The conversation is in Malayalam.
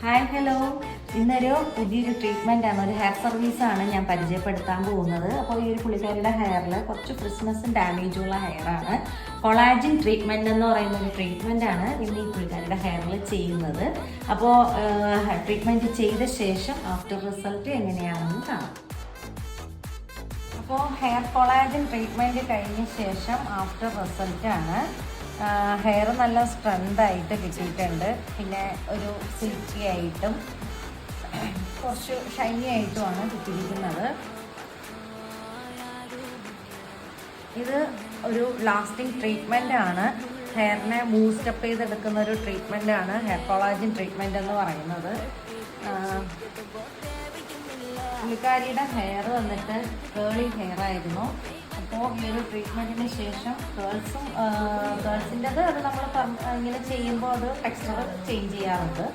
ഹായ് ഹലോ, ഇന്നൊരു പുതിയൊരു ട്രീറ്റ്മെൻറ്റാണ്, ഒരു ഹെയർ സർവീസാണ് ഞാൻ പരിചയപ്പെടുത്താൻ പോകുന്നത്. അപ്പോൾ ഈ ഒരു പുള്ളിക്കാരിയുടെ ഹെയറിൽ കുറച്ച് ഫ്രിസ്നെസ്സും ഡാമേജുള്ള ഹെയറാണ്. കൊളാജിൻ ട്രീറ്റ്മെൻറ്റ് എന്ന് പറയുന്ന ഒരു ട്രീറ്റ്മെൻറ്റാണ് ഇന്ന് ഈ പുള്ളിക്കാരിയുടെ ഹെയറിൽ ചെയ്യുന്നത്. അപ്പോൾ ട്രീറ്റ്മെൻറ്റ് ചെയ്ത ശേഷം ആഫ്റ്റർ റിസൾട്ട് എങ്ങനെയാണെന്ന് കാണാം. അപ്പോൾ ഹെയർ കൊളാജിൻ ട്രീറ്റ്മെൻറ്റ് കഴിഞ്ഞ ശേഷം ആഫ്റ്റർ റിസൾട്ടാണ്. ഹെയർ നല്ല സ്ട്രെങ്ത് ആയിട്ട് കിട്ടിയിട്ടുണ്ട്. പിന്നെ ഒരു സിൽക്കി ആയിട്ടും കുറച്ച് ഷൈനി ആയിട്ടുമാണ് കിട്ടിയിരിക്കുന്നത്. ഇത് ഒരു ലാസ്റ്റിംഗ് ട്രീറ്റ്മെൻ്റ് ആണ്. ഹെയറിനെ ബൂസ്റ്റപ്പ് ചെയ്തെടുക്കുന്ന ഒരു ട്രീറ്റ്മെൻ്റ് ആണ് ഹെയർ കൊളാജിൻ ട്രീറ്റ്മെൻ്റ് എന്ന് പറയുന്നത്. പുള്ളിക്കാരിയുടെ ഹെയർ വന്നിട്ട് കേളി ഹെയർ ആയിരുന്നു. അപ്പോൾ ഈ ഒരു ട്രീറ്റ്മെൻറ്റിന് ശേഷം ഗേൾസിൻ്റെത് അത് നമ്മൾ ഇങ്ങനെ ചെയ്യുമ്പോൾ അത് ടെക്സ്ചർ ചേഞ്ച് ചെയ്യാറുണ്ട്.